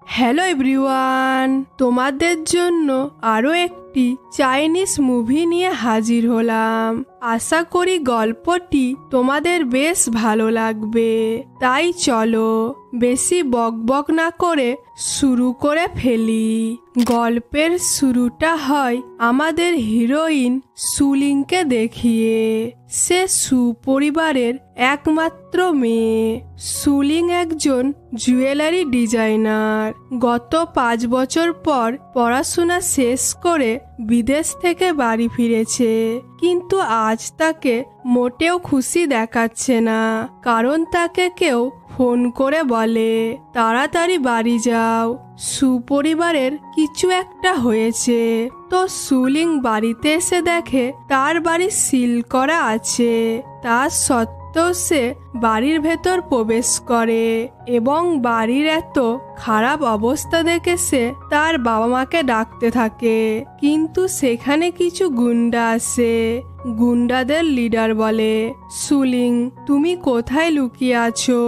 Hello everyone, তোমাদের জন্য আরও একটি চাইনিজ মুভি নিয়ে হাজির হলাম। আশা করি গল্পটি তোমাদের বেশ ভালো লাগবে। তাই চলো বেশি বকবক না করে শুরু করে ফেলি। গল্পের শুরুটা হয় আমাদের হিরোইন সুলিংকে দেখিয়ে। সে সুপরিবারের একমাত্র মেয়ে। সুলিং একজন জুয়েলারি ডিজাইনার। গত 5 বছর পর পড়াশোনা শেষ করে বিদেশ থেকে বাড়ি ফিরেছে, কিন্তু আজ তাকে মোটেও খুশি দেখাচ্ছে না। কারণ তাকে কেউ ফোন করে বলে তাড়াতাড়ি বাড়ি যাও, সুপরিবারের কিছু একটা হয়েছে। তো সুলিং বাড়িতে এসে দেখে তার বাড়ি সিল করা আছে। তার সত্ত্বেও সে বাড়ির ভেতর প্রবেশ করে এবং বাড়ির এত খারাপ অবস্থা দেখে সে তার বাবা মাকে ডাকতে থাকে। কিন্তু সেখানে কিছু গুন্ডা আসে। গুন্ডাদের লিডার বলে, সুলিং তুমি কোথায় লুকিয়ে আছো?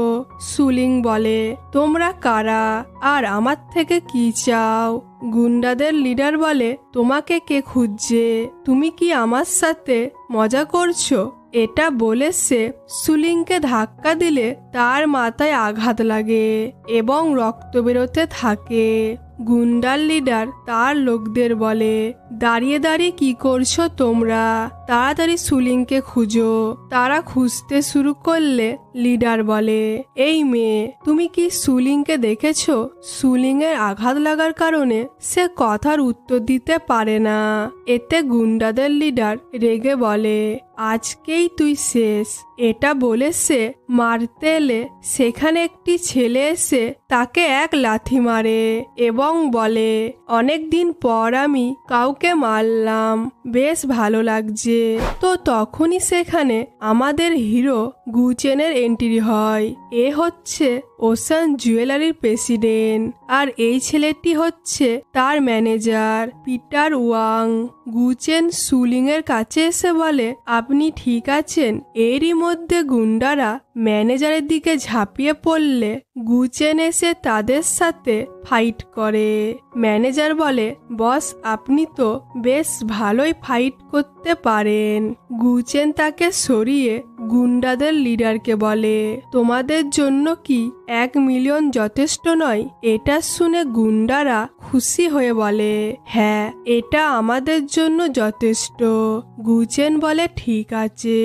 সুলিং বলে, তোমরা কারা আর আমার থেকে কি চাও? গুন্ডাদের লিডার বলে, তোমাকে কে খুঁজছে? তুমি কি আমার সাথে মজা করছো? এটা বলে সে সুলিংকে ধাক্কা দিলে তার মাথায় আঘাত লাগে এবং রক্ত বেরোতে থাকে। গুন্ডার লিডার তার লোকদের বলে, দাঁড়িয়ে দাঁড়িয়ে কি করছো তোমরা? তাড়াতাড়ি সুলিংকে খুঁজো। তারা খুঁজতে শুরু করলে লিডার বলে, এই মেয়ে তুমি কি সুলিংকে দেখেছো? সুলিং এর আঘাত লাগার কারণে সে কথার উত্তর দিতে পারে না। এতে গুন্ডাদের লিডার রেগে বলে, আজকেই তুই শেষ। এটা বলে সে মারতে এলে সেখানে একটি ছেলে এসে তাকে এক লাথি মারে এবং বলে, অনেকদিন পর আমি কাউকে মারলাম, বেশ ভালো লাগছে। তো তখনই সেখানে আমাদের হিরো গুচেনের এন্ট্রি হয়। এ হচ্ছে ওশান জুয়েলারির প্রেসিডেন্ট আর এই ছেলেটি হচ্ছে তার ম্যানেজার পিটার ওয়াং। গুচেন সুলিং এর কাছে এসে বলে, আপনি ঠিক আছেন? এরই মধ্যে গুন্ডারা ম্যানেজারের দিকে ঝাঁপিয়ে পড়লে গুচেন এসে তাদের সাথে ফাইট করে। ম্যানেজার বলে, বস আপনি তো বেশ ভালোই ফাইট করতে পারেন। গুচেন তাকে সরিয়ে গুন্ডাদের লিডারকে বলে, তোমাদের জন্য কি 1 মিলিয়ন যথেষ্ট নয়? এটা শুনে গুন্ডারা খুশি হয়ে বলে, হ্যাঁ এটা আমাদের জন্য যথেষ্ট। গুচেন বলে, ঠিক আছে,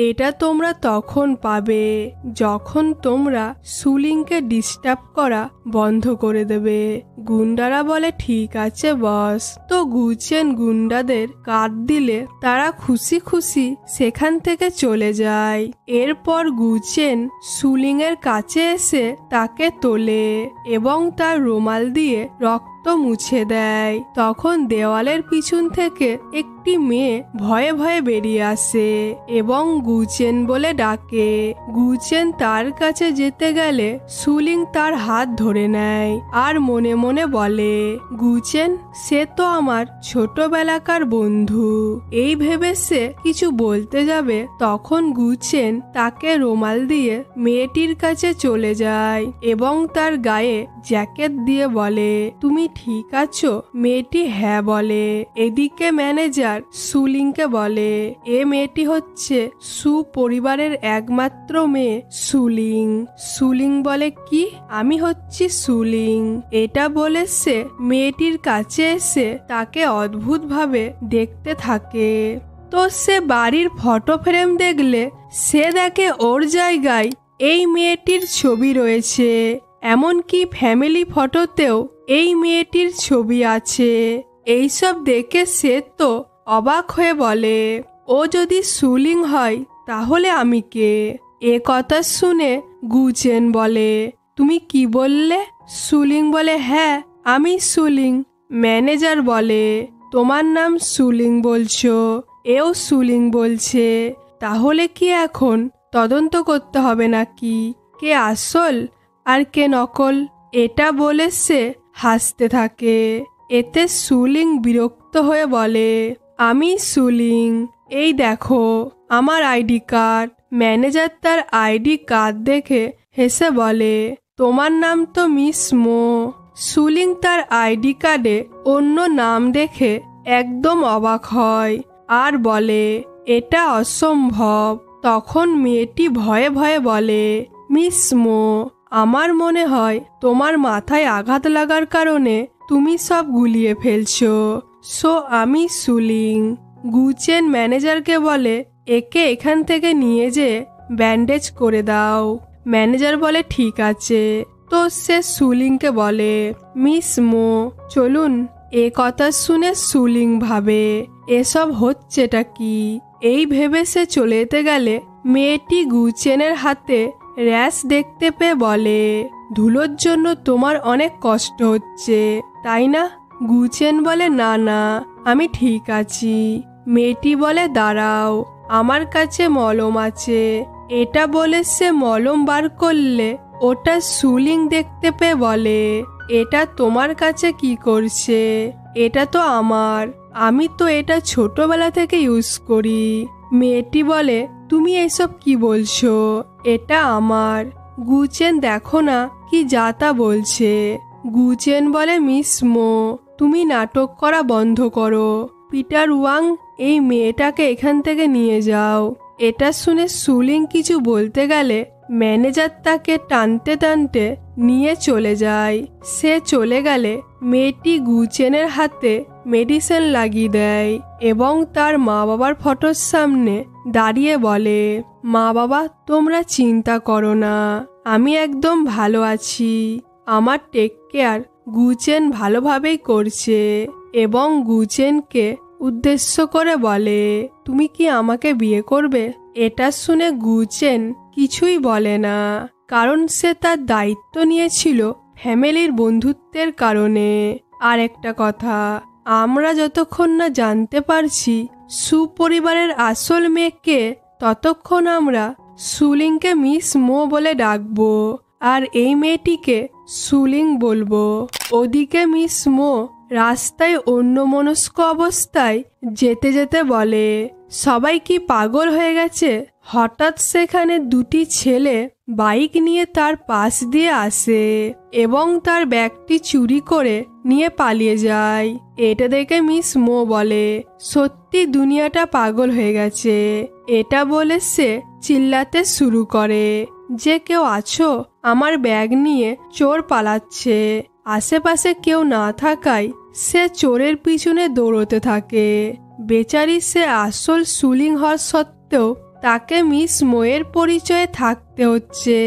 এটা তোমরা তখন পাবে যখন তোমরা সুলিংকে ডিস্টার্ব করা বন্ধ করে দেবে। গুন্ডারা বলে, ঠিক আছে বস। তো গুচেন গুন্ডাদের কার্ড দিলে তারা খুশি খুশি সেখান থেকে চলে যায়। এরপর গুচেন সুলিং এর কাছে এসে তাকে তোলে এবং তার রুমাল দিয়ে রক্ত মুছে দেয়। তখন দেওয়ালের পিছন থেকে একটি মেয়ে ভয়ে ভয়ে বেরিয়ে আসে এবং গুচেন বলে ডাকে। গুচেন তার কাছে যেতে গেলে সুলিং তার হাত ধরে নেয় আর মনে মনে বলে, গুচেন সে তো আমার ছোটবেলাকার বন্ধু। এই ভেবে সে কিছু বলতে যাবে তখন গুচেন তাকে রুমাল দিয়ে মেয়েটির কাছে চলে যায় এবং তার গায়ে জ্যাকেট দিয়ে বলে, তুমি ঠিক আছো? মেয়েটি হ্যাঁ বলে। এদিকে ম্যানেজার সুলিংকে বলে, এ মেয়েটি হচ্ছে সুপরিবারের একমাত্র মেয়ে সুলিং। সুলিং বলে, কি? আমি হচ্ছি সুলিং। এটা বলে সে মেয়েটির কাছে এসে তাকে অদ্ভুতভাবে দেখতে থাকে। তো সে বাড়ির ফটো ফ্রেম দেখলে সে দেখে ওর জায়গায় এই মেয়েটির ছবি রয়েছে। এমনকি ফ্যামিলি ফটোতেও এই মেয়েটির ছবি আছে। এইসব দেখে সে তো অবাক হয়ে বলে, ও যদি সুলিং হয় তাহলে আমি কে? এ কথা শুনে গুচেন বলে, তুমি কি বললে? সুলিং বলে, হ্যাঁ আমি সুলিং। ম্যানেজার বলে, তোমার নাম সুলিং বলছো, এও সুলিং বলছে, তাহলে কি এখন তদন্ত করতে হবে নাকি কে আসল আর কে নকল? এটা বলে সে হাসতে থাকে। এতে সুলিং বিরক্ত হয়ে বলে, আমি সুলিং, এই দেখো আমার আইডি কার্ড। ম্যানেজার তার আইডি কার্ড দেখে হেসে বলে, তোমার নাম তো মিস মো। সুলিং তার আইডি কার্ডে অন্য নাম দেখে একদম অবাক হয় আর বলে, এটা অসম্ভব। তখন মেয়েটি ভয়ে ভয়ে বলে, মিস মো, আমার মনে হয় তোমার মাথায় আঘাত লাগার কারণে তুমি সব গুলিয়ে ফেলছো। সো আমি সুলিং। গুচেন ম্যানেজারকে বলে, একে এখান থেকে নিয়ে যে ব্যান্ডেজ করে দাও। ম্যানেজার বলে, ঠিক আছে। তো সে সুলিংকে বলে, মিস মো চলুন। এ কথা শুনে সুলিং ভাবে, এসব হচ্ছেটা কি। এই ভেবে সে চলে যেতে গেলে মেয়েটি গুচেনের হাতে র্যাশ দেখতে পেয়ে বলে, ধুলোর জন্য তোমার অনেক কষ্ট হচ্ছে তাই না? গুচেন বলে, না না, আমি ঠিক আছি। মেয়েটি বলে, দাঁড়াও, আমার কাছে মলম আছে। এটা বলে সে মলম বার করলে ওটা সুলিং দেখতে পেয়ে বলে, এটা তোমার কাছে কি করছে? এটা তো আমার, আমি তো এটা ছোটবেলা থেকে ইউজ করি। মেয়েটি বলে, তুমি এসব কি বলছো? এটা আমার। গুচেন দেখো না কি যা তা বলছে। গুচেন বলে, মিস মো, তুমি নাটক করা বন্ধ করো। পিটার ওয়াং, এই মেয়েটাকে এখান থেকে নিয়ে যাও। এটা শুনে সুলিং কিছু বলতে গেলে ম্যানেজার তাকে টানতে টানতে নিয়ে চলে যায়। সে চলে গেলে মেয়েটি গুচেনের হাতে মেডিসিন লাগিয়ে দেয় এবং তার মা বাবার ফটোর সামনে দাঁড়িয়ে বলে, মা বাবা, তোমরা চিন্তা করো না, আমি একদম ভালো আছি। আমার টেক কেয়ার গুচেন ভালোভাবেই করছে। এবং গুচেনকে উদ্দেশ্য করে বলে, তুমি কি আমাকে বিয়ে করবে? এটা শুনে গুচেন কিছুই বলে না, কারণ সে তার দায়িত্ব নিয়েছিল ফ্যামিলির বন্ধুত্বের কারণে। আর একটা কথা, আমরা যতক্ষণ না জানতে পারছি সুপরিবারের আসল মেয়েকে, ততক্ষণ আমরা সুলিংকে মিস মো বলে ডাকবো আর এই মেয়েটিকে সুলিং বলবো। ওদিকে মিস মো রাস্তায় অন্যমনস্ক অবস্থায় যেতে যেতে বলে, সবাই কি পাগল হয়ে গেছে? হঠাৎ সেখানে দুটি ছেলে বাইক নিয়ে তার পাশ দিয়ে আসে এবং তার ব্যাগটি চুরি করে নিয়ে পালিয়ে যায়। এটা দেখে মিস মো বলে, সত্যি দুনিয়াটা পাগল হয়ে গেছে। এটা বলে সে চিল্লাতে শুরু করে যে, কেউ আছো? আমার ব্যাগ নিয়ে চোর পালাচ্ছে। আশেপাশে কেউ না থাকায় সে চোরের পিছনে দৌড়তে থাকে। বেচারি সে আসল সুলিং হওয়ার সত্ত্বেও তাকে মিস মোয়ের পরিচয়ে থাকতে হচ্ছে।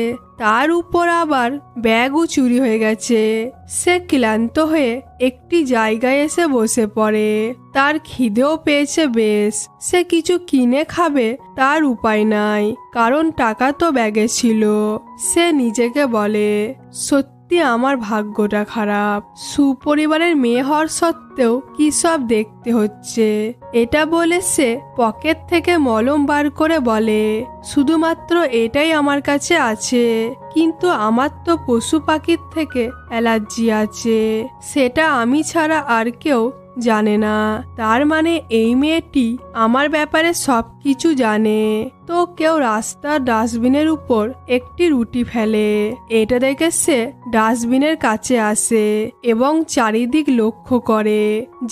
তার উপর আবার ব্যাগও চুরি হয়ে গেছে। সে ক্লান্ত হয়ে একটি জায়গায় এসে বসে পড়ে। তার খিদেও পেয়েছে বেশ। সে কিছু কিনে খাবে, তার উপায় নাই, কারণ টাকা তো ব্যাগে ছিল। সে নিজেকে বলে, সত্যি আমার ভাগ্যটা খারাপ। সুপরিবারের মেয়ে হওয়ার সত্ত্বেও কি সব দেখতে হচ্ছে। এটা বলে সে পকেট থেকে মলম বার করে বলে, শুধুমাত্র এটাই আমার কাছে আছে, কিন্তু আমার তো পশু পাখির থেকে অ্যালার্জি আছে, সেটা আমি ছাড়া আর কেউ জানে না। তার মানে এই মেয়েটি আমার ব্যাপারে সব কিছু জানে। তো কেউ রাস্তার ডাস্টবিনের উপর একটি রুটি ফেলে। এটা দেখে সে ডাস্টবিনের কাছে আসে এবং চারিদিক লক্ষ্য করে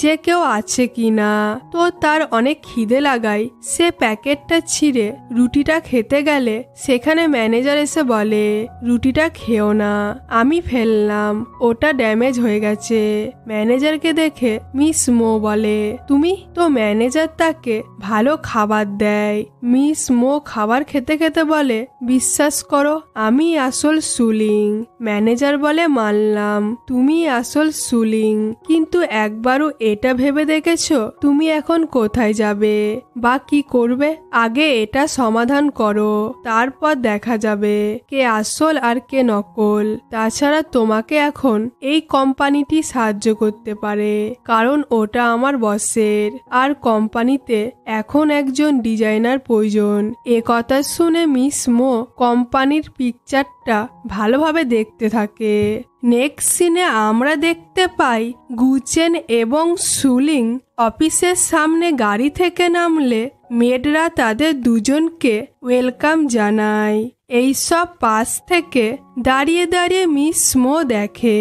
যে কেউ আছে কিনা। তো তার অনেক খিদে লাগায় সে প্যাকেটটা ছিঁড়ে রুটিটা খেতে গেলে সেখানে ম্যানেজার এসে বলে, রুটিটা খেও না, আমি ফেললাম, ওটা ড্যামেজ হয়ে গেছে। ম্যানেজারকে দেখে মিস মো বলে, তুমি? তো ম্যানেজার তাকে ভালো খাবার দেয়। মিস মো খাবার খেতে খেতে বলে, বিশ্বাস করো, আমি আসল সুলিং। ম্যানেজার বলে, মানলাম তুমি আসল সুলিং, কিন্তু একবারও এটা ভেবে দেখেছো তুমি এখন কোথায় যাবে বা কি করবে? আগে এটা সমাধান করো, তারপর দেখা যাবে কে আসল আর কে নকল। তাছাড়া তোমাকে এখন এই কোম্পানিটি সাহায্য করতে পারে, কারণ ওটা আমার বসের, আর কোম্পানিতে এখন একজন ডিজাইনার প্রয়োজন। এ কথা শুনে মিস মো কোম্পানির পিকচারটা ভালোভাবে দেখতে থাকে। নেক্সট সিনে আমরা দেখতে পাই গুচেন এবং সুলিং অফিসের সামনে গাড়ি থেকে নামলে মেয়েরা তাদের দুজনকে ওয়েলকাম জানায় এইসব পাশ থেকে দাঁড়িয়ে দাঁড়িয়ে মিস মো দেখে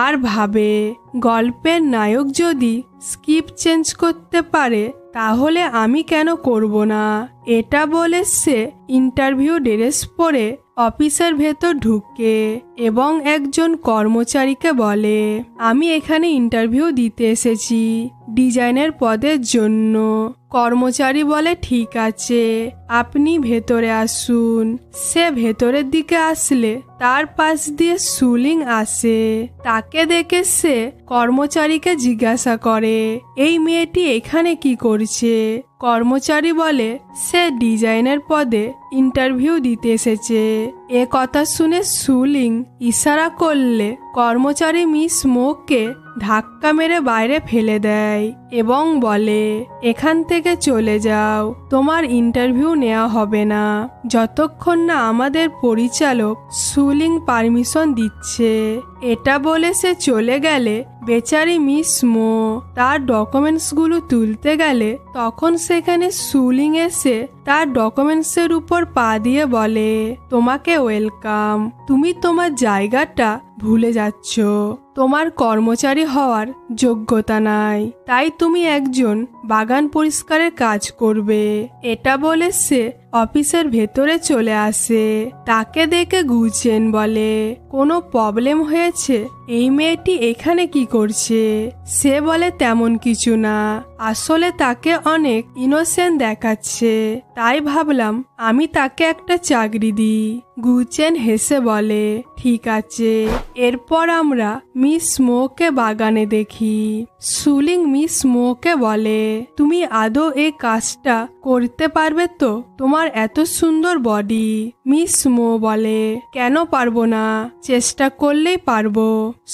আর ভাবে, গল্পের নায়ক যদি স্কিপ চেঞ্জ করতে পারে তাহলে আমি কেন করব না। এটা বলে সে ইন্টারভিউ ড্রেস পরে অফিসের ভেতর ঢুকে এবং একজন কর্মচারীকে বলে, আমি এখানে ইন্টারভিউ দিতে এসেছি ডিজাইনের পদের জন্য। কর্মচারী বলে, ঠিক আছে, আপনি ভেতরে আসুন। সে ভেতরের দিকে আসলে তার পাশ দিয়ে সুলিং আসে। তাকে দেখে সে কর্মচারীকে জিজ্ঞাসা করে, এই মেয়েটি এখানে কি করছে? কর্মচারী বলে, সে ডিজাইনের পদে ইন্টারভিউ দিতে এসেছে। এ কথা শুনে সুলিং ইশারা করলে কর্মচারী মিস মোকে ধাক্কা মেরে বাইরে ফেলে দেয় এবং বলে, এখান থেকে চলে যাও, তোমার ইন্টারভিউ নেওয়া হবে না যতক্ষণ না আমাদের পরিচালক সুলিং পারমিশন দিচ্ছে। এটা বলে সে চলে গেলে বেচারি মিস মো তার ডকুমেন্টসগুলো তুলতে গেলে তখন সেখানে সুলিং এসে তার ডকুমেন্টসের উপর পা দিয়ে বলে, তোমাকে ওয়েলকাম, তুমি তোমার জায়গাটা ভুলে যাচ্ছ, তোমার কর্মচারী হওয়ার যোগ্যতা নাই, তাই তুমি একজন বাগান পরিষ্কারের কাজ করবে। এটা বলে সে অফিসের ভেতরে চলে আসে। তাকে দেখে গুচেন বলে, কোনো প্রবলেম হয়েছে? এই মেয়েটি এখানে কি করছে? সে বলে, তেমন কিছু না, আসলে তাকে অনেক ইনোসেন্ট দেখাচ্ছে, তাই ভাবলাম আমি তাকে একটা চাকরি দিই। গুচেন হেসে বলে, ঠিক আছে। এরপর আমরা মিস মোকে বাগানে দেখি। সুলিং মিস মোকে বলে, তুমি আদৌ এই কাজটা করতে পারবে তো? তোমার এত সুন্দর বডি। মিস মো বলে, কেন পারবো না, চেষ্টা করলেই পারবো।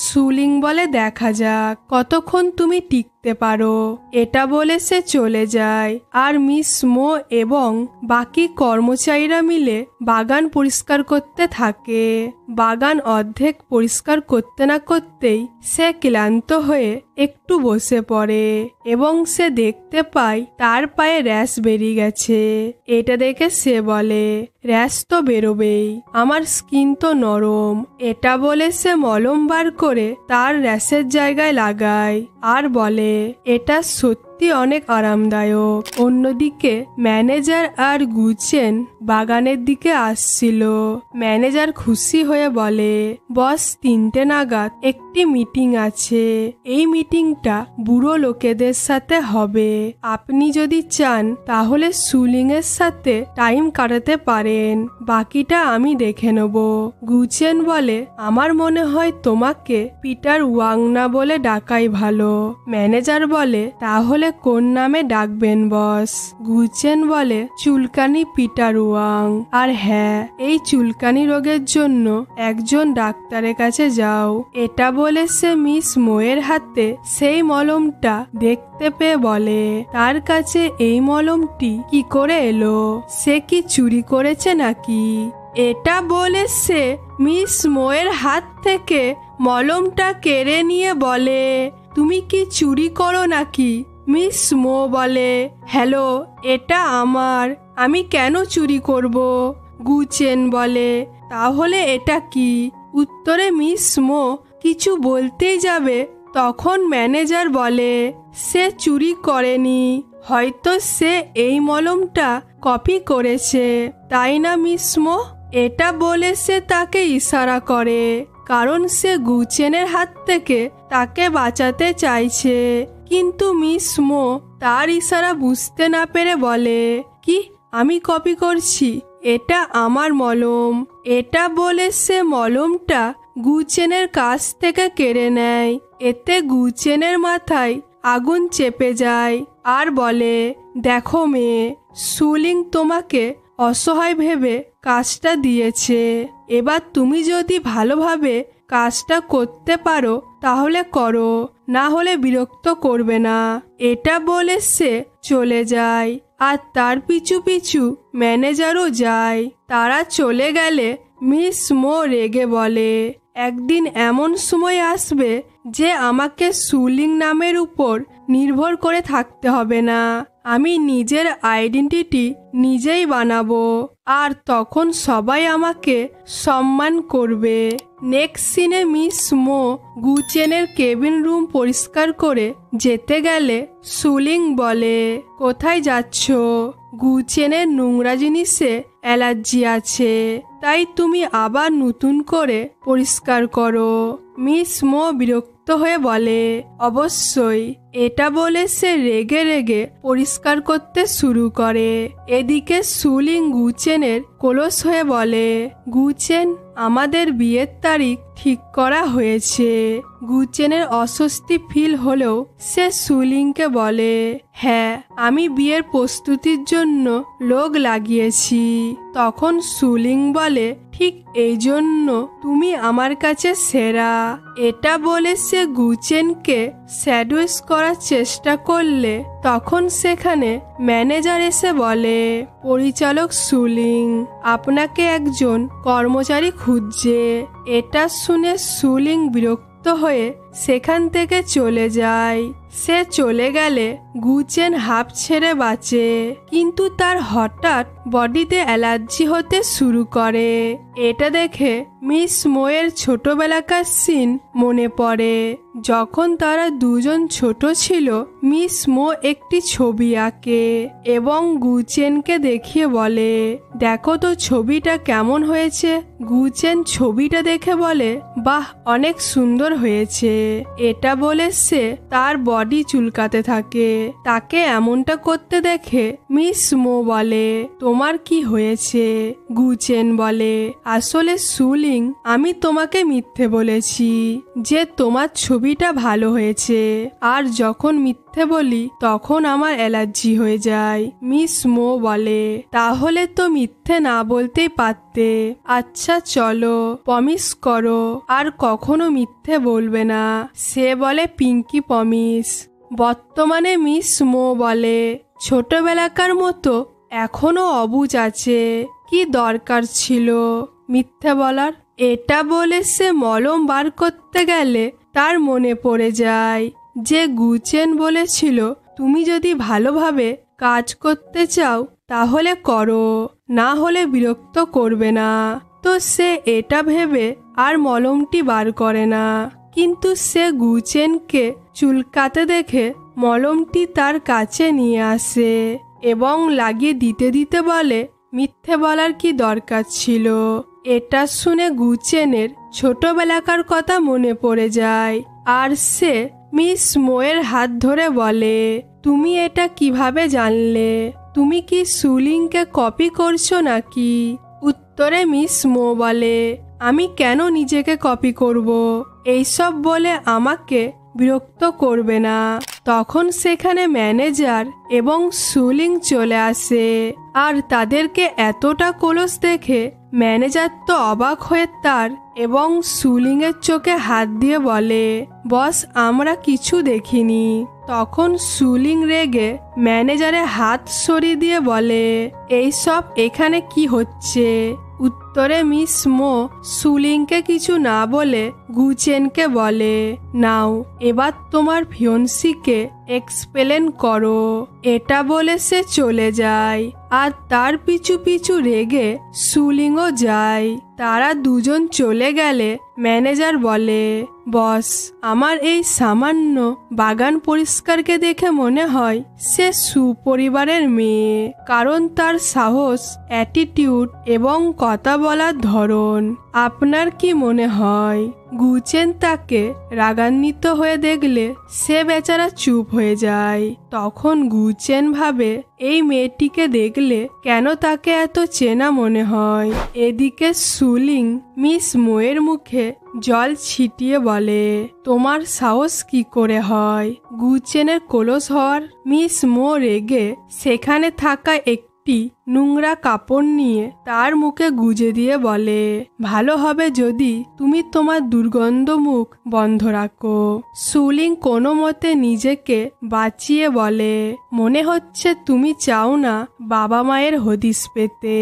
সুলিং বলে, দেখা যাক কতক্ষণ তুমি টিকতে পারো। এটা বলে সে চলে যায় আর মিস মো এবং বাকি কর্মচারীরা মিলে বাগান পরিষ্কার করতে থাকে। বাগান অর্ধেক পরিষ্কার করতে না করতেই সে ক্লান্ত হয়ে একটু বসে পড়ে এবং সে দেখতে পায় তার পায়ে র্যাশ বেরিয়ে গেছে। এটা দেখে সে বলে, র্যাশ তো বেরোবেই, আমার স্কিন তো নরম। এটা বলে সে মলম বার করে তার র্যাশের জায়গায় লাগায় আর বলে, এটা সত্যি অনেক আরামদায়ক। অন্যদিকে ম্যানেজার আর গুচেন বাগানের দিকে আসছিল। ম্যানেজার খুশি হয়ে বলে, বস 3টে নাগাদ একটি মিটিং আছে, এই মিটিংটা বুড়ো লোকেদের সাথে হবে। আপনি যদি চান তাহলে সুলিং এর সাথে টাইম কাটাতে পারেন, বাকিটা আমি দেখে নেব। গুচেন বলে, আমার মনে হয় তোমাকে পিটার ওয়াং না বলে ডাকাই ভালো। ম্যানেজার বলে, তাহলে কোন নামে ডাকবেন বস? গুচেন বলে, চুলকানি পিটার ওয়াং। আর হ্যাঁ, এই চুলকানি রোগের জন্য একজন ডাক্তারের কাছে যাও। এটা বলে সে মিস মোয়ের হাতে সেই মলমটা দেখতে পেয়ে বলে, তার কাছে এই মলমটি কি করে এলো? সে কি চুরি করেছে নাকি? এটা বলে সে মিস মোয়ের হাত থেকে মলমটা কেড়ে নিয়ে বলে, তুমি কি চুরি করো নাকি? মিস মো বলে, হ্যালো, এটা আমার, আমি কেন চুরি করব? গুচেন বলে, তাহলে এটা কি? উত্তরে মিস মো কিছু বলতেই যাবে তখন ম্যানেজার বলে, সে চুরি করেনি, হয়তো সে এই মলমটা কপি করেছে, তাই না মিস মো? এটা বলে সে তাকে ইশারা করে, কারণ সে গুচেনের হাত থেকে তাকে বাঁচাতে চাইছে। কিন্তু মিস মো তার ইশারা বুঝতে না পেরে বলে, কি আমি কপি করছি? এটা আমার মলম। এটা বলে সে মলমটা গুচেনের কাছ থেকে কেড়ে নেয়। এতে গুচেনের মাথায় আগুন চেপে যায় আর বলে, দেখো মেয়ে, সুলিং তোমাকে অসহায় ভেবে কাজটা দিয়েছে, এবার তুমি যদি ভালোভাবে কাজটা করতে পারো তাহলে করো, না হলে বিরক্ত করবে না। এটা বলে সে চলে যায় আর তার পিছু পিছু ম্যানেজারও যায়। তারা চলে গেলে মিস মো রেগে বলে, একদিন এমন সময় আসবে যে আমাকে সুলিং নামের উপর নির্ভর করে থাকতে হবে না। আমি নিজের আইডেন্টিটি নিজেই বানাবো, আর তখন সবাই আমাকে সম্মান করবে। নেক্সট সিনে মিস মো গুচেনের কেবিন রুম পরিষ্কার করে যেতে গেলে সুলিং বলে, কোথায় যাচ্ছ? গুচেনের নোংরা জিনিসে অ্যালার্জি আছে, তাই তুমি আবার নতুন করে পরিষ্কার করো। মিস মো বিরক্ত হয়ে বলে, অবশ্যই। এটা বলে সে রেগে রেগে পরিষ্কার করতে শুরু করে। এদিকে সুলিং গুচেনের কলস হয়ে বলে, গুচেন, আমাদের বিয়ের তারিখ ঠিক করা হয়েছে। গুচেনের অস্বস্তি ফিল হলেও সে সুলিংকে বলে, হ্যাঁ, আমি বিয়ের প্রস্তুতির জন্য লোক লাগিয়েছি। তখন সুলিং বলে, ঠিক এই জন্য তুমি আমার কাছে সেরা। এটা বলে সে গুচেনকে স্যাডউইচ করার চেষ্টা করলে তখন সেখানে ম্যানেজার এসে বলে, পরিচালক সুলিং আপনাকে একজন কর্মচারী খুঁজছে। এটা শুনে সুলিং বিরক্ত হয়ে সেখান থেকে চলে যায়। সে চলে গেলে গুচেন হাঁপ ছেড়ে বাঁচে, কিন্তু তার হঠাৎ বডিতে অ্যালার্জি হতে শুরু করে। এটা দেখে মিস মোয়ের ছোটবেলাকার সিন মনে পড়ে। যখন তারা দুজন ছোট ছিল, মিস মো একটি ছবি আঁকে এবং গুচেনকে দেখিয়ে বলে, দেখো তো ছবিটা কেমন হয়েছে। গুচেন ছবিটা দেখে বলে, বাহ, অনেক সুন্দর হয়েছে। এটা বলে সে তার বডি চুলকাতে থাকে। তাকে এমনটা করতে দেখে মিস মো বলে, তোমার কি হয়েছে? গুচেন বলে, আসলে সুলিং, আমি তোমাকে মিথ্যে বলেছি যে তোমার ছবিটা ভালো হয়েছে, আর যখন মিথ্যে বলি তখন আমার অ্যালার্জি হয়ে যায়। মিস মো বলে, তাহলে তো মিথ্যে না বলতেই পারতে। আচ্ছা চলো, প্রমিস করো আর কখনো মিথ্যে বলবে না। সে বলে, পিঙ্কি প্রমিস। বর্তমানে মিস মো বলে, ছোটবেলাকার মতো এখনো অবুঝ আছে, কি দরকার ছিল মিথ্যে বলার। এটা বলে সে মলম বার করতে গেলে তার মনে পড়ে যায় যে গুচেন বলেছিল, তুমি যদি ভালোভাবে কাজ করতে চাও তাহলে করো, না হলে বিরক্ত করবে না। তো সে এটা ভেবে আর মলমটি বার করে না, কিন্তু সে গুচেনকে চুলকাতে দেখে মলমটি তার কাছে নিয়ে আসে এবং লাগিয়ে দিতে দিতে বলে, মিথ্যে বলার কি দরকার ছিল। এটা শুনে গুচেনের ছোটবেলাকার কথা মনে পড়ে যায়, আর সে মিস মোয়ের হাত ধরে বলে, তুমি এটা কিভাবে জানলে? তুমি কি সুলিংকে কপি করছো নাকি? উত্তরে মিস মো বলে, আমি কেন নিজেকে কপি করব? এইসব বলে আমাকে বিরক্ত করবে না। তখন সেখানে ম্যানেজার এবং সুলিং চলে আসে, আর তাদেরকে এতটা কলস দেখে ম্যানেজার তো অবাক হয়ে তার এবং সুলিংয়ের চোখে হাত দিয়ে বলে, বস, আমরা কিছু দেখিনি। তখন সুলিং রেগে ম্যানেজারের হাত সরিয়ে দিয়ে বলে, এইসব এখানে কি হচ্ছে? উত্তরে মিস মো সুলিংকে কিছু না বলে গুচেনকে বলে, নাও এবার তোমার ফিয়ন্সিকে এক্সপ্লেন করো। এটা বলে সে চলে যায়, আর তার পিছু পিছু রেগে সুলিংও যায়। তারা দুজন চলে গেলে ম্যানেজার বলে, বস, আমার এই সামান্য বাগান পরিষ্কারকে দেখে মনে হয় সে সুপরিবারের মেয়ে, কারণ তার সাহস, অ্যাটিটিউড এবং কথা বলার ধরন। আপনার কি মনে হয়? গুচেন তাকে রাগান্বিত হয়ে দেখলে সে বেচারা চুপ হয়ে যায়। তখন গুচেন ভাবে, এই মেয়েটিকে দেখলে কেন তাকে এত চেনা মনে হয়। এদিকে সুলিং মিস মোয়ের মুখে জল ছিটিয়ে বলে, তোমার সাহস কি করে হয় গুচেনের কলস হওয়ার? মিস মো রেগে সেখানে থাকা একটি একটি নোংরা কাপড় নিয়ে তার মুখে গুজে দিয়ে বলে, ভালো হবে যদি তুমি তোমার দুর্গন্ধ মুখ বন্ধ রাখো। সুলিং কোনো মতে নিজেকে বাঁচিয়ে বলে, মনে হচ্ছে তুমি চাও না বাবা মায়ের হদিস পেতে।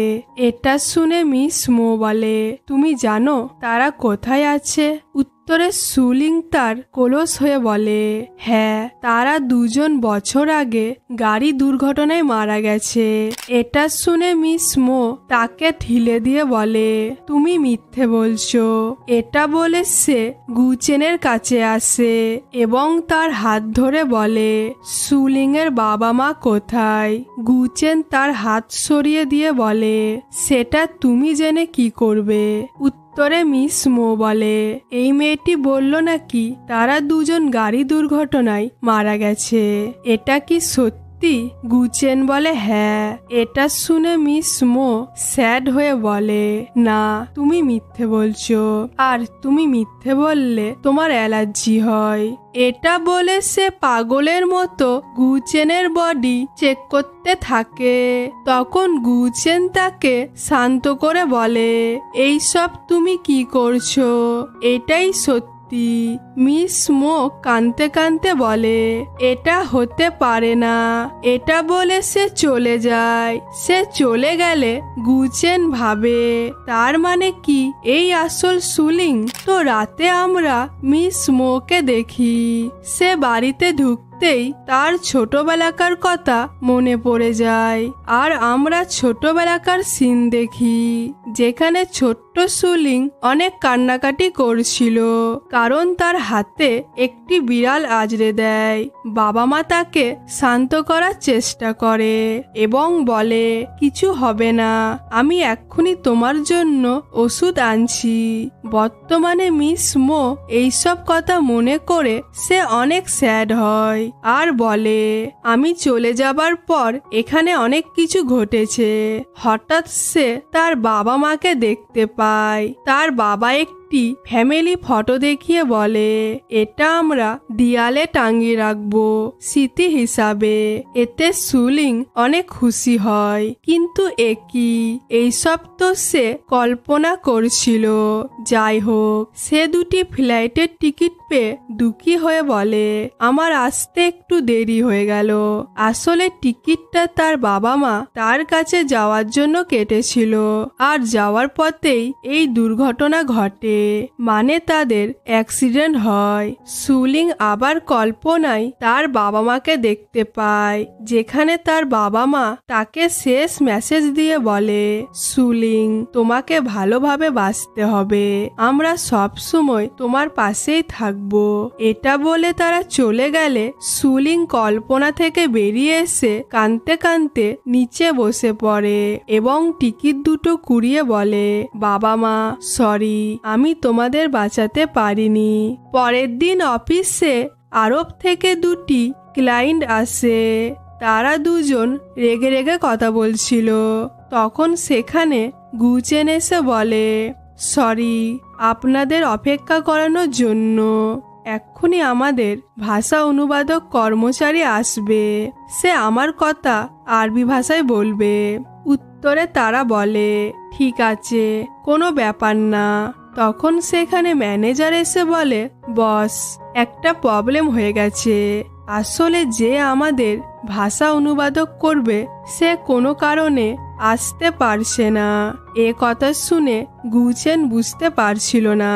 এটা শুনে মিস মো বলে, তুমি জানো তারা কোথায় আছে? উত্তরে সুলিং তার কলস হয়ে বলে, হ্যাঁ, তারা 2 বছর আগে গাড়ি দুর্ঘটনায় মারা গেছে। এটা শুনে মিস মো তাকে ঠেলে দিয়ে বলে, তুমি মিথ্যে বলছো। এটা বলে সে গুচেনের কাছে আসে এবং তার হাত ধরে বলে, সুলিং এর বাবা মা কোথায়? গুচেন তার হাত সরিয়ে দিয়ে বলে, সেটা তুমি জেনে কি করবে? উত্তরে মিস মো বলে, এই মেয়েটি বলল নাকি তারা 2 গাড়ি দুর্ঘটনায় মারা গেছে। এটা কি সত্যি? গুচেন বলে, হ্যাঁ। এটা শুনে মিস মো স্যাড হয়ে বলে, না, তুমি মিথ্যে বলছো, আর তুমি মিথ্যে বললে তোমার অ্যালার্জি হয়। এটা বলে সে পাগলের মতো গুচেনের বডি চেক করতে থাকে। তখন গুচেন তাকে শান্ত করে বলে, এইসব তুমি কি করছো? এটাই সত্যি। মিস মো কাঁদতে কাঁদতে বলে, এটা হতে পারে না। এটা বলে সে চলে যায়। সে চলে গেলে গুচেন ভাবে, তার মানে কি এই আসল সুলিং? তো রাতে আমরা মিস মোকে দেখি সে বাড়িতে ঢুকতেই তার ছোটবেলাকার কথা মনে পড়ে যায়। আর আমরা ছোটবেলাকার সিন দেখি যেখানে ছোট্ট সুলিং অনেক কান্নাকাটি করছিল, কারণ তার হাতে একটি বিড়াল আজড়ে দেয়। বাবা মা তাকে শান্ত করার চেষ্টা করে এবং বলে, কিছু হবে না, আমি এক্ষুনি তোমার জন্য ওষুধ আনছি। বর্তমানে মিস মো এইসব কথা মনে করে সে অনেক স্যাড হয় আর বলে, আমি চলে যাবার পর এখানে অনেক কিছু ঘটেছে। হঠাৎ সে তার বাবা মাকে দেখতে পায়। তার বাবা একটি ফ্যামিলি ফটো দেখিয়ে বলে, এটা আমরা দেয়ালে টাঙিয়ে রাখবো স্মৃতি হিসাবে। এতে সুলিং অনেক খুশি হয়। কিন্তু এইসব তো সে কল্পনা করছিল। যাই হোক, সে 2টি ফ্লাইটের টিকিট পেয়ে দুঃখী হয়ে বলে, আমার আসতে একটু দেরি হয়ে গেল। আসলে টিকিটটা তার বাবা মা তার কাছে যাওয়ার জন্য কেটেছিল, আর যাওয়ার পথেই এই দুর্ঘটনা ঘটে, মানে তাদের অ্যাক্সিডেন্ট হয়। সুলিং আবার কল্পনায় তার বাবা মাকে দেখতে পায়, যেখানে তার বাবা মা তাকে শেষ মেসেজ দিয়ে বলে, সুলিং, তোমাকে ভালোভাবে বাঁচতে হবে, আমরা সব সময় তোমার পাশেই থাকবো। এটা বলে তারা চলে গেলে সুলিং কল্পনা থেকে বেরিয়ে এসে কাঁদতে কাঁদতে নিচে বসে পড়ে এবং টিকিট দুটো কুড়িয়ে বলে, বাবা মা, সরি, আমি তোমাদের বাঁচাতে পারিনি। পরের দিন অফিসে আরব থেকে 2টি ক্লায়েন্ট আসে। তারা 2জন রেগে রেগে কথা বলছিল। তখন সেখানে গুচেন এসে বলে, সরি আপনাদের অপেক্ষা করানোর জন্য। এক্ষুনি আমাদের ভাষা অনুবাদক কর্মচারী আসবে। সে আমার কথা আরবি ভাষায় বলবে। উত্তরে তারা বলে, ঠিক আছে, কোনো ব্যাপার না। তখন সেখানে ম্যানেজার এসে বলে, বস, একটা প্রবলেম হয়ে গেছে। আসলে যে আমাদের ভাষা অনুবাদক করবে সে কোনো কারণে আসতে পারছে না। এ কথা শুনে গুচেন বুঝতে পারছিল না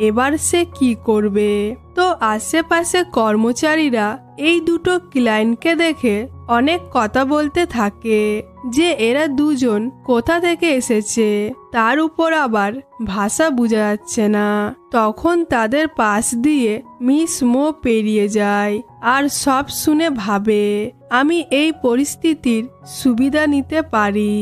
এবার সে কি করবে। তো আশেপাশে কর্মচারীরা এই 2টো ক্লায়েন্টকে দেখে অনেক কথা বলতে থাকে যে এরা 2জন কোথা থেকে এসেছে, তার উপর আবার ভাষা বোঝা যাচ্ছে না। তখন তাদের পাশ দিয়ে মিস মো পেরিয়ে যায় আর সব শুনে ভাবে, আমি এই পরিস্থিতির সুবিধা নিতে পারি।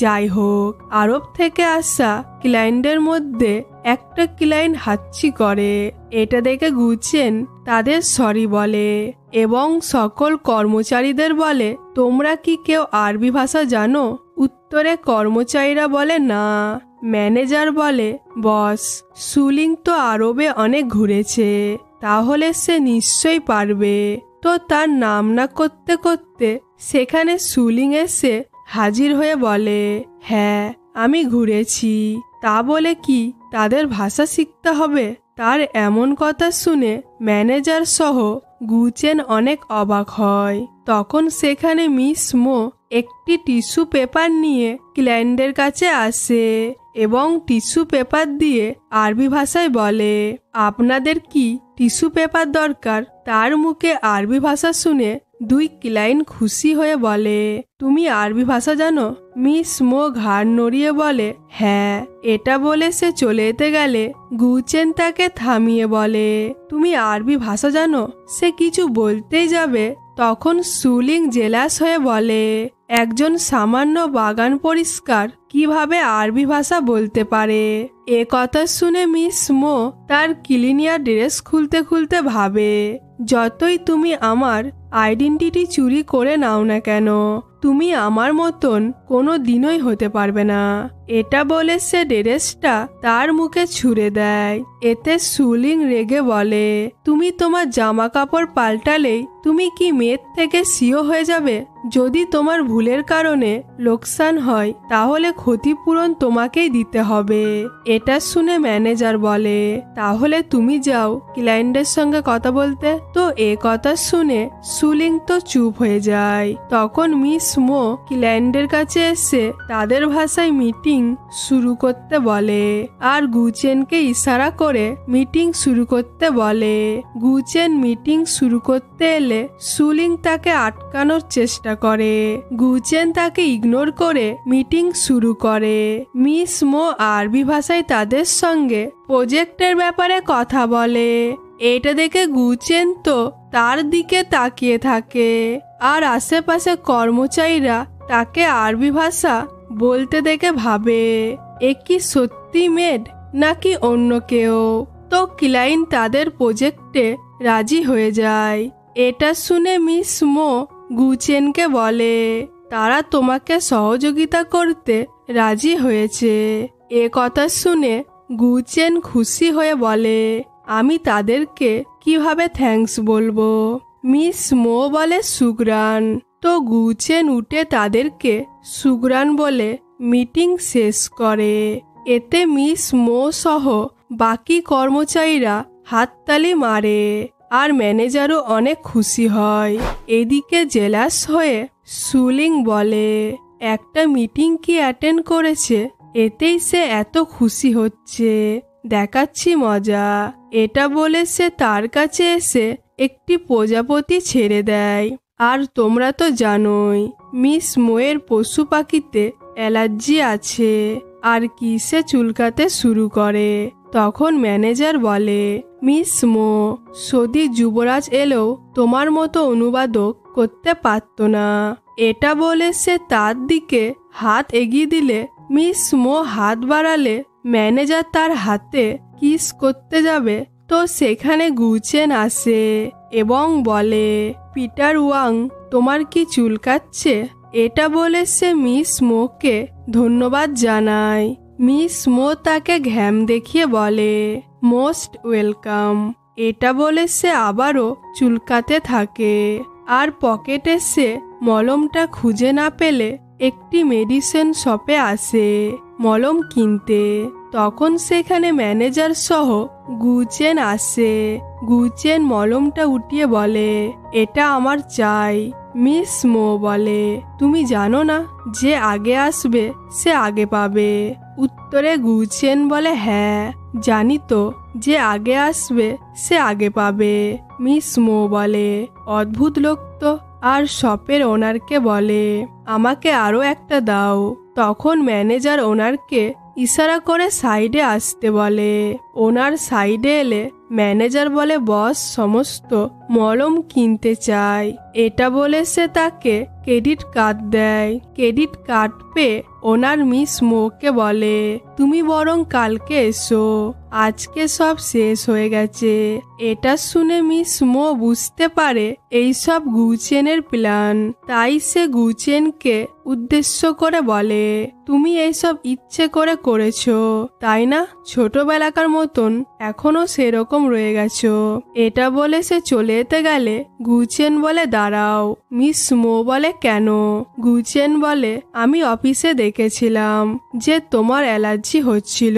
যাই হোক, আরব থেকে আসা ক্লায়েন্টের মধ্যে একটা ক্লায়েন্ট হাঁচি করে। এটা দেখে গুচেন তাদের সরি বলে এবং সকল কর্মচারীদের বলে, তোমরা কি কেউ আরবি ভাষা জানো? উত্তরে কর্মচারীরা বলে, না। ম্যানেজার বলে, বস, সুলিং তো আরবে অনেক ঘুরেছে, তাহলে সে নিশ্চয়ই পারবে। তো তার নাম না করতে করতে সেখানে সুলিং এসে হাজির হয়ে বলে, হ্যাঁ আমি ঘুরেছি। তা বলে কি তাদের ভাষা শিখতে হবে? তার এমন কথা শুনে ম্যানেজার সহ গুচেন অনেক অবাক হয়। তখন সেখানে মিস মো একটি টিস্যু পেপার নিয়ে ক্লায়েন্টের কাছে আসে এবং টিস্যু পেপার দিয়ে আরবি ভাষায় বলে, আপনাদের কি টিস্যু পেপার দরকার? তার মুখে আরবি ভাষা শুনে দুই ক্লায়েন্ট খুশি হয়ে বলে, তুমি আরবি ভাষা জানো? মিস মো ঘাড় নড়িয়ে বলে, হ্যাঁ। এটা বলে সে চলে যেতে গেলে গুচেন তাকে থামিয়ে বলে, তুমি আরবি ভাষা জানো? সে কিছু বলতেই যাবে তখন সুলিং জেলাস হয়ে বলে, একজন সামান্য বাগান পরিষ্কার কিভাবে আরবি ভাষা বলতে পারে? এ কথা শুনে মিস মো তার ক্লিনিয়ার ড্রেস খুলতে খুলতে ভাবে, যতই তুমি আমার আইডেন্টিটি চুরি করে নাও না কেন, তুমি আমার মতন কোনো দিনই হতে পারবে না। এটা বলে সে ড্রেসটা তার মুখে ছুঁড়ে দেয়। এতে সুলিং রেগে বলে, তুমি তোমার জামা কাপড় পাল্টালেই তুমি কি মেয়ের থেকে সিও হয়ে যাবে? যদি তোমার ভুলের কারণে লোকসান হয় তাহলে ক্ষতিপূরণ তোমাকেই দিতে হবে। এটা শুনে ম্যানেজার বলে, তাহলে তুমি যাও ক্লায়েন্টের সঙ্গে কথা বলতে। তো এ কথা শুনে সুলিং তো চুপ হয়ে যায়। তখন মিস মো ক্লায়েন্টের কাছে এসে তাদের ভাষায় মিটিং শুরু করতে বলে আর গুচেনকে ইশারা করে মিটিং শুরু করতে বলে। গুচেন মিটিং শুরু করতে এলে সুলিং তাকে আটকানোর চেষ্টা করে। গুচেন তাকে ইগনোর করে মিটিং শুরু করে। মিস মো আরবি ভাষায় তাদের সঙ্গে প্রজেক্টের ব্যাপারে কথা বলে। এটা দেখে গুচেন তো তার দিকে তাকিয়ে থাকে আর আশেপাশে কর্মচারীরা তাকে আরবি ভাষা বলতে দেখে ভাবে, এ কি সত্যি মেড নাকি অন্য কেউ? তো ক্লায়েন্ট তাদের প্রজেক্টে রাজি হয়ে যায়। এটা শুনে মিস মো গুচেনকে বলে, তারা তোমাকে সহযোগিতা করতে রাজি হয়েছে। এ কথা শুনে গুচেন খুশি হয়ে বলে, আমি তাদেরকে কিভাবে থ্যাঙ্কস বলবো? মিস মো বলে, শুকরান। তো গুচেন উঠে তাদেরকে শুকরান বলে মিটিং শেষ করে। এতে মিস মো সহ বাকি কর্মচারীরা হাততালি মারে আর ম্যানেজারও অনেক খুশি হয়। এদিকে জেলাস হয়ে সুলিং বলে, একটা মিটিং কি অ্যাটেন্ড করেছে, এতেই সে এত খুশি হচ্ছে, দেখাচ্ছি মজা। এটা বলে সে তার কাছে এসে একটি প্রজাপতি ছেড়ে দেয়। আর তোমরা তো জানোই মিস মোয়ের পশু পাখিতে অ্যালার্জি আছে আর কি সে চুলকাতে শুরু করে। তখন ম্যানেজার বলে, মিস মো, সৌদি যুবরাজ এলেও তোমার মতো অনুবাদক করতে পারত না। এটা বলে সে তার দিকে হাত এগিয়ে দিলে মিস মো হাত বাড়ালে ম্যানেজার তার হাতে কিস করতে যাবে। তো সেখানে গুচেন আসে এবং বলে, পিটার ওয়াং, তোমার কি চুলকাচ্ছে? এটা বলে সে মিস মোকে ধন্যবাদ জানায়। মিস মো তাকে ঘ্যাম দেখিয়ে বলে, মোস্ট ওয়েলকাম। এটা বলে সে আবারও চুলকাতে থাকে আর পকেটে সে মলমটা খুঁজে না পেলে একটি মেডিসিন শপে আসে মলম কিনতে। তখন সেখানে ম্যানেজার সহ গুচেন আসে। গুচেন মলমটা উঠিয়ে বলে, এটা আমার চাই। মিস মো বলে, তুমি জানো না যে আগে আসবে সে আগে পাবে? উত্তরে গুচেন বলে, হ্যাঁ জানি তো, যে আগে আসবে সে আগে পাবে। মিস মো বলে, অদ্ভুত লোক তো। আর শপের ওনারকে বলে, আমাকে আরো একটা দাও। তখন ম্যানেজার ওনারকে ইশারা করে সাইডে আসতে বলে। ওনার সাইডে এলে ম্যানেজার বলে, বস সমস্ত মলম কিনতে চায়। এটা বলে সে তাকে ক্রেডিট কার্ড দেয়। ক্রেডিট কার্ড পেয়ে ওনার মিস মোকে বলে, তুমি বরং কালকে এসো, আজকে সব শেষ হয়ে গেছে। এটা শুনে মিস মো বুঝতে পারে এইসব গুচেনের প্ল্যান। তাই সে গুচেনকে উদ্দেশ্য করে বলে, তুমি এইসব ইচ্ছে করে করেছো তাই না? ছোটবেলাকার মতন এখনো সেরকম রয়ে গেছো। এটা বলে সে চলে যেতে গেলে গুচেন বলে দাঁড়াও। মিস মো বলে কেন? গুচেন বলে আমি অফিসে দেখেছিলাম যে তোমার অ্যালার্জি হচ্ছিল,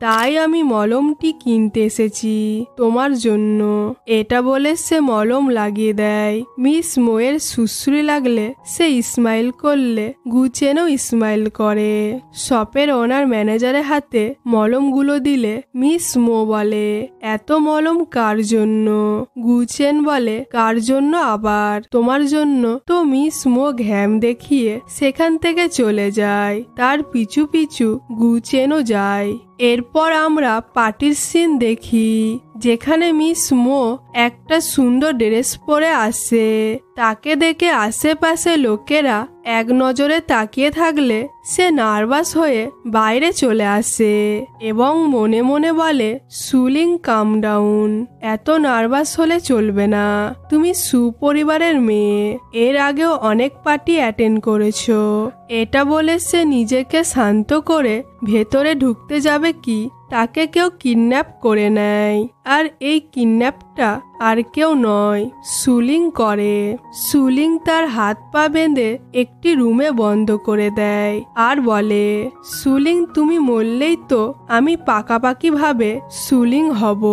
তাই আমি মলমটি কিনতে এসেছি তোমার জন্য। এটা বলে সে মলম লাগিয়ে দেয়। মিস মোয়ের সুশ্রী লাগলে সে স্মাইল করলে গুচেনও স্মাইল করে। শপের ওনার ম্যানেজারের হাতে মলমগুলো দিলে মিস মো বলে এত মলম কার জন্য? গুচেন বলে কার জন্য আবার? তোমার জন্য। তো মিস মো ঘ্যাম দেখিয়ে সেখান থেকে চলে যায়। তার পিছু পিছু গুচেনও যায়। এরপর আমরা পার্টির সিন দেখি, যেখানে মিস মো একটা সুন্দর ড্রেস পরে আসে। তাকে দেখে আশেপাশে লোকেরা এক নজরে তাকিয়ে থাকলে সে নার্ভাস হয়ে বাইরে চলে আসে এবং মনে মনে বলে সুলিং কাম ডাউন, এত নার্ভাস হলে চলবে না। তুমি সুপরিবারের মেয়ে, এর আগেও অনেক পার্টি অ্যাটেন্ড করেছো। এটা বলে সে নিজেকে শান্ত করে ভেতরে ঢুকতে যাবে কি তাকে কেউ কিডন্যাপ করে নেয়। আর এই কিডন্যাপটা আর কেউ নয়, সুলিং করে। সুলিং তার হাত পা বেঁধে একটি রুমে বন্ধ করে দেয় আর বলে সুলিং তুমি মরলেই তো আমি পাকাপাকি ভাবে সুলিং হব।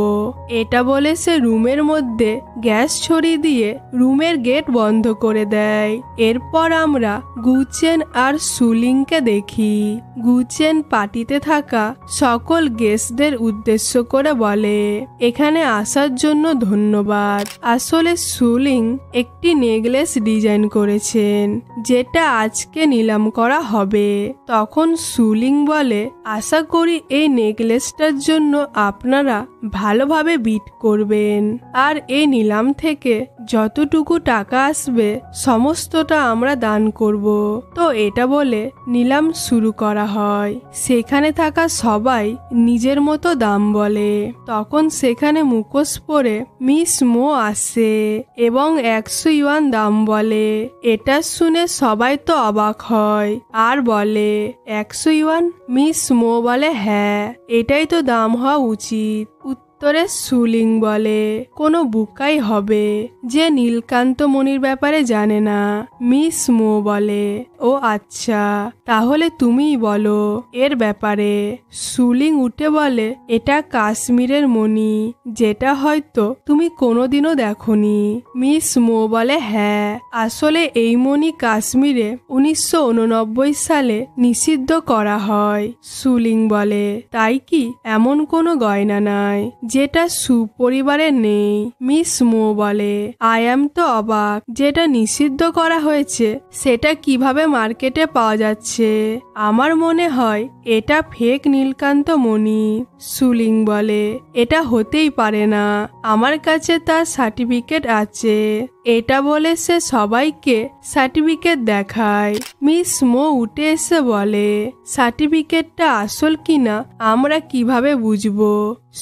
এটা বলে সে রুমের মধ্যে গ্যাস ছড়িয়ে দিয়ে রুমের গেট বন্ধ করে দেয়। এরপর আমরা গুচেন আর সুলিংকে দেখি। গুচেন পার্টিতে থাকা সকল গেস্টদের উদ্দেশ্য করে বলে এখানে আসার জন্য ধন্যবাদ। আসলে সুলিং একটি নেকলেস ডিজাইন করেছেন যেটা আজকে নিলাম করা হবে। তখন সুলিং বলে আশা করি এই নেকলেসটার জন্য আপনারা ভালোভাবে বিট করবেন, আর এই নিলাম থেকে যতটুকু টাকা আসবে সমস্তটা আমরা দান করব। তো এটা বলে নিলাম শুরু করা হয়। সেখানে থাকা সবাই নিজের মতো দাম বলে। তখন সেখানে মুখোশ পরে মিস মো আসে এবং 100 ইউয়ান দাম বলে। এটা শুনে সবাই তো অবাক হয় আর বলে 100 ইউয়ান? মিস মো বলে হ্যাঁ, এটাই তো দাম হওয়া উচিত। উত্তরে সুলিং বলে কোনো বুকাই হবে যে নীলকান্ত মণির ব্যাপারে জানে না। মিস মো বলে ও আচ্ছা, তাহলে তুমিই বলো এর ব্যাপারে। সুলিং উঠে বলে এটা কাশ্মীরের মণি, যেটা হয়তো তুমি কোনোদিনও দেখোনি। মিস মো বলে হ্যাঁ, আসলে এই মণি কাশ্মীরে 1989 সালে নিষিদ্ধ করা হয়। সুলিং বলে তাই কি? এমন কোনো গয়না নাই যেটা সুপরিবারের নেই। মিস মো বলে আই অ্যাম তো অবাক, যেটা নিষিদ্ধ করা হয়েছে সেটা কিভাবে মার্কেটে পাওয়া যাচ্ছে। আমার মনে হয় এটা ফেক নীলকান্ত মণি। সুলিং বলে এটা হতেই পারে না, আমার কাছে তার সার্টিফিকেট আছে। এটা বলে সে সবাইকে সার্টিফিকেট দেখায়। মিস মো উঠে এসে বলে সার্টিফিকেটটা আসল কিনা আমরা কিভাবে বুঝবো?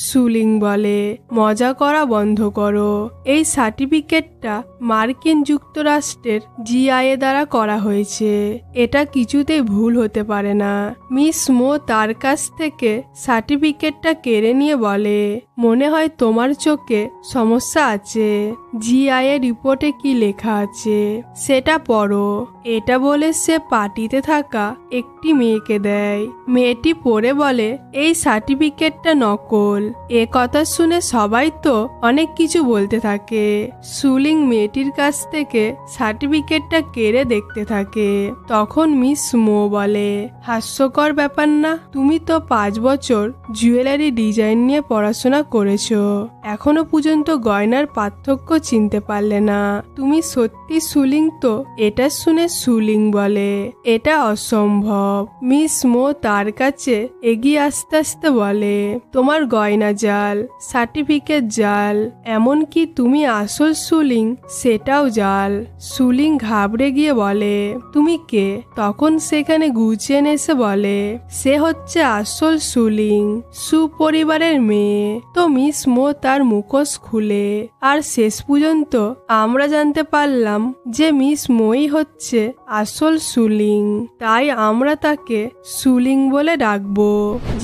সুলিং বলে মজা করা বন্ধ করো। এই সার্টিফিকেটটা মার্কিন যুক্তরাষ্ট্রের জিআইএ দ্বারা করা হয়েছে, এটা কিছুতেই ভুল হতে পারে না। মিস মো তার কাছ থেকে সার্টিফিকেটটা কেড়ে নিয়ে বলে মনে হয় তোমার চোখে সমস্যা আছে। জিআইএ রিপোর্টে কি লেখা আছে সেটা পড়ো। এটা বলে সে পার্টিতে থাকা একটি মেয়েকে দেয়। মেয়েটি পড়ে বলে এই সার্টিফিকেটটা নকল। এ কথা শুনে সবাই তো অনেক কিছু বলতে থাকে। সুলিং মেয়েটির কাছ থেকে সার্টিফিকেটটা কেড়ে দেখতে থাকে। তখন মিস মো বলে হাস্যকর ব্যাপার না, তুমি তো 5 বছর জুয়েলারি ডিজাইন নিয়ে পড়াশোনা করেছো, এখনো পর্যন্ত গয়নার পার্থক্য চিনতে পারলে না। তুমি সত্যি সুলিং তো? এটা শুনে সুলিং বলে এটা অসম্ভব। মিস মো তার কাছে এগিয়ে আসতে আসতে বলে তোমার গয়না জাল, সার্টিফিকেট জাল, এমনকি তুমি আসল সুলিং সেটাও জাল। সুলিং ঘাবড়ে গিয়ে বলে তুমি কে? তখন সেখানে গুচেন এসে বলে সে হচ্ছে আসল সুলিং, সুপরিবারের মেয়ে। তো মিস মো তার মুখোশ খুলে, আর শেষ পর্যন্ত আমরা জানতে পারলাম যে মিস মই হচ্ছে আসল সুলিং, তাই আমরা তাকে সুলিং বলে ডাকবো।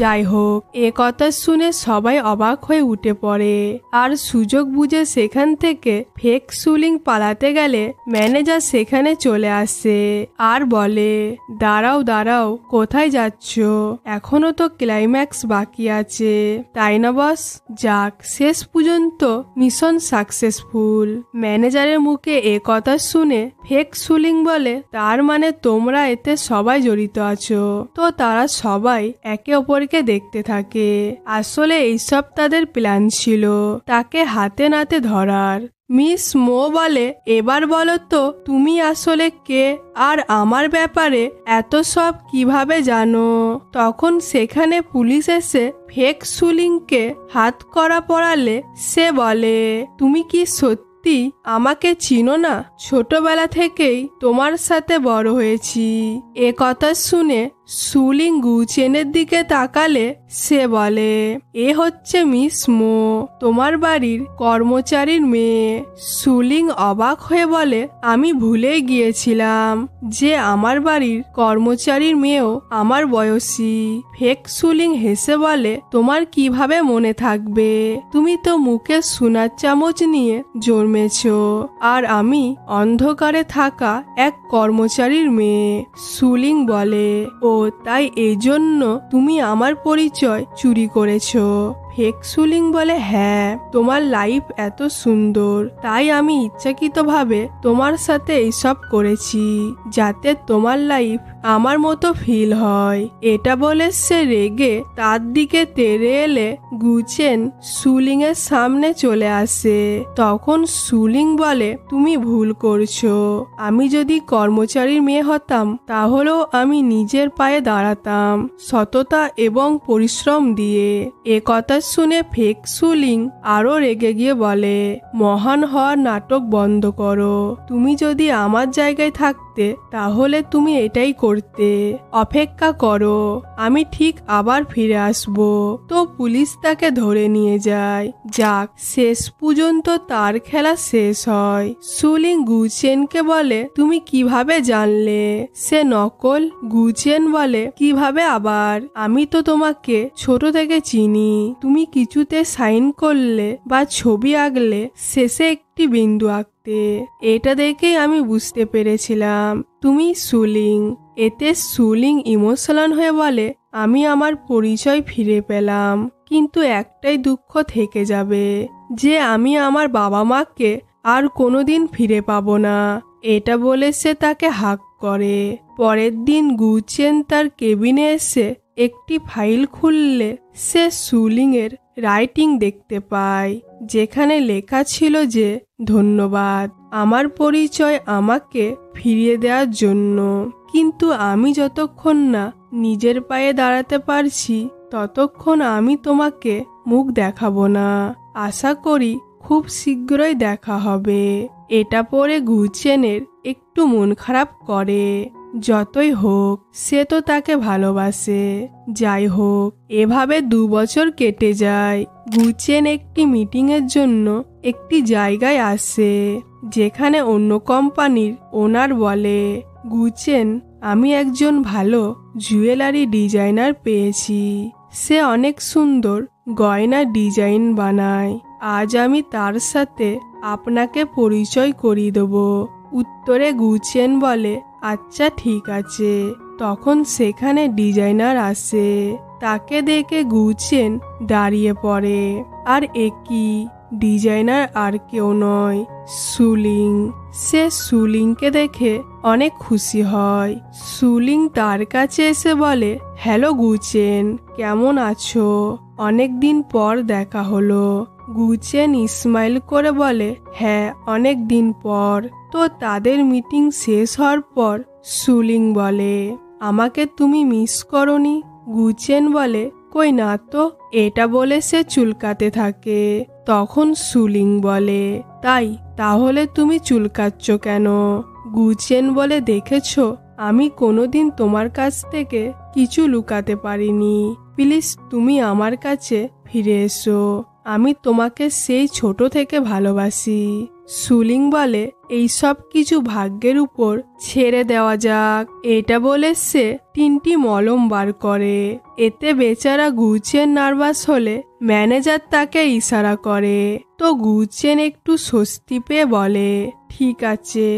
যাই হোক, এ কথা শুনে সবাই অবাক হয়ে উঠে পড়ে, আর সুযোগ বুঝে সেখান থেকে ফেক সুলিং পালাতে গেলে ম্যানেজার সেখানে চলে আসে আর বলে, দাঁড়াও দাঁড়াও, কোথায় যাচ্ছ? এখনো তো ক্লাইম্যাক্স বাকি আছে, তাই না বস? যাক, শেষ পর্যন্ত মিশন সাকসেসফুল। ম্যানেজারের মুখে এ কথা শুনে ফেক সুলিং বলে, তার মানে তোমরা এতে সবাই জড়িত আছো। তো তারা সবাই একে অপরকে দেখতে থাকে। আসলে এইসব তাদের প্ল্যান ছিল তাকে হাতে নাতে ধরার। মিস মো বলে, এবার বলো তো তুমি আসলে কে, আর আমার ব্যাপারে এত সব কিভাবে জানো? তখন সেখানে পুলিশ এসে ফেক সুলিংকে হাত করা পড়ালে সে বলে, তুমি কি সত্যি আমাকে চিনো না? ছোটবেলা থেকেই তোমার সাথে বড় হয়েছি। এ কথা শুনে সুলিং গুচেনের দিকে তাকালে সে বলে, এ হচ্ছে মিস মো, তোমার বাড়ির কর্মচারীর মেয়ে। সুলিং অবাক হয়ে বলে, আমি ভুলে গিয়েছিলাম যে আমার বাড়ির কর্মচারীর মেয়েও আমার বয়সী। ফেক সুলিং হেসে বলে, তোমার কিভাবে মনে থাকবে? তুমি তো মুখে সোনার চামচ নিয়ে জন্মেছ, আর আমি অন্ধকারে থাকা এক কর্মচারীর মেয়ে। সুলিং বলে, ও তাই এই জন্য তুমি আমার পরিচয় চুরি করেছো? ফেক সুলিং বলে, হ্যাঁ, তোমার লাইফ এত সুন্দর তাই আমি ইচ্ছাকৃতভাবে তোমার সাথে এইসব করেছি যাতে তোমার লাইফ আমার মতো ফিল হয়। এটা বলে সে রেগে তার দিকে তেড়ে এলে গুচেন সুলিং এর সামনে চলে আসে। তখন সুলিং বলে, তুমি ভুল করছো, আমি যদি কর্মচারীর মেয়ে হতাম তাহলেও আমি নিজের পায়ে দাঁড়াতাম সততা এবং পরিশ্রম দিয়ে। এ কথা শুনে ফেক সুলিং আরো রেগে গিয়ে বলে, মহান হওয়ার নাটক বন্ধ করো। তুমি যদি আমার জায়গায় থাকতে তাহলে তুমি এটাই করতে। অপেক্ষা করো, আমি ঠিক আবার ফিরে আসব। তো পুলিশ তাকে ধরে নিয়ে যায়। যাক, শেষ পর্যন্ত তার খেলা শেষ হয়। সুলিং গুচেনকে বলে, তুমি কিভাবে জানলে সে নকল? গুচেন বলে, কিভাবে আবার? আমি তো তোমাকে ছোট থেকে চিনি। তুমি কিছুতে সাইন করলে বা ছবি আঁকলে শেষে একটি বিন্দু আঁকতে, এটা দেখেই আমি বুঝতে পেরেছিলাম তুমি সুলিং। এতে সুলিং ইমোশনাল হয়ে বলে, আমি আমার পরিচয় ফিরে পেলাম, কিন্তু একটাই দুঃখ থেকে যাবে যে আমি আমার বাবা মাকে আর কোনোদিন ফিরে পাবো না। এটা বলে সে তাকে হাক করে। পরের দিন গুচেন তার কেবিনে এসে একটি ফাইল খুললে সে সুলিং এর রাইটিং দেখতে পায়, যেখানে লেখা ছিল যে, ধন্যবাদ আমার পরিচয় আমাকে ফিরিয়ে দেওয়ার জন্য, কিন্তু আমি যতক্ষণ না নিজের পায়ে দাঁড়াতে পারছি ততক্ষণ আমি তোমাকে মুখ দেখাবো না। আশা করি খুব শীঘ্রই দেখা হবে। এটা পড়ে গুচেনের একটু মন খারাপ করে। যতই হোক সে তো তাকে ভালোবাসে। যাই হোক, এভাবে 2 বছর কেটে যায়। গুচেন একটি মিটিং এর জন্য একটি জায়গায় আসে, যেখানে অন্য কোম্পানির ওনার বলে, গুচেন, আমি একজন ভালো জুয়েলারি ডিজাইনার পেয়েছি। সে অনেক সুন্দর গয়না ডিজাইন বানায়। আজ আমি তার সাথে আপনাকে পরিচয় করিয়ে দেব। উত্তরে গুচেন বলে, আচ্ছা ঠিক আছে। তখন সেখানে ডিজাইনার আসে। তাকে দেখে গুচেন দাঁড়িয়ে পড়ে। আর একই ডিজাইনার আর কেউ নয়, সুলিং। সে সুলিংকে দেখে অনেক খুশি হয়। সুলিং তার কাছে এসে বলে, হ্যালো গুচেন, কেমন আছো? অনেক দিন পর দেখা হলো। গুচেন স্মাইল করে বলে, হ্যাঁ, অনেক দিন পর। তো তাদের মিটিং শেষ হওয়ার পর সুলিং বলে, আমাকে তুমি মিস করনি? গুচেন বলে, কই না তো। এটা বলে সে চুলকাতে থাকে। তখন সুলিং বলে, তাহলে তুমি চুলকাচ্ছ কেন? গুচেন বলে, দেখেছো, আমি কোনোদিন তোমার কাছ থেকে কিছু লুকাতে পারিনি। প্লিজ তুমি আমার কাছে ফিরে এসো। আমি তোমাকে সেই ছোট থেকে ভালোবাসি। সুলিং বলে, এই সব কিছু ভাগ্যের উপর ছেড়ে দেওয়া যাক। এটা বলে সে 3টি মলম বার করে। এতে বেচারা গুচেন নার্ভাস হলে ম্যানেজার তাকে ইশারা করে। তো গুচেন একটু স্বস্তি পেয়ে বলে, ঠিক আছে।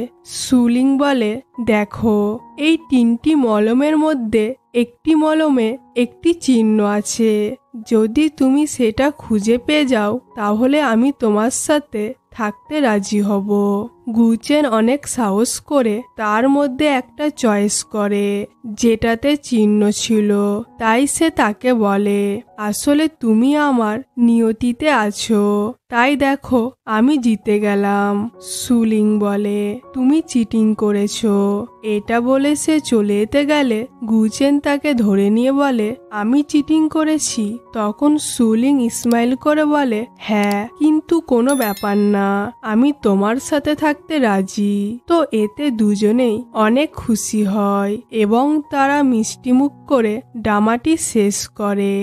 সুলিং বলে, দেখো, এই 3টি মলমের মধ্যে একটি মলমে একটি চিহ্ন আছে। যদি তুমি সেটা খুঁজে পেয়ে যাও তাহলে আমি তোমার সাথে থাকতে রাজি হব। গুচেন অনেক সাহস করে তার মধ্যে একটা চয়েস করে যেটাতে চিহ্ন ছিল। তাই সে তাকে বলে, আসলে তুমি আমার নিয়তিতে আছো, তাই দেখো আমি জিতে গেলাম। সুলিং বলে, তুমি চিটিং করেছো। এটা বলে সে চলে যেতে গেলে গুচেন তাকে ধরে নিয়ে বলে, আমি চিটিং করেছি? তখন সুলিং স্মাইল করে বলে, হ্যাঁ, কিন্তু কোনো ব্যাপার না, আমি তোমার সাথে থাকতে রাজি। তো এতে দুজনেই অনেক খুশি হয় এবং তারা মিষ্টিমুখ করে ড্রামাটি শেষ করে।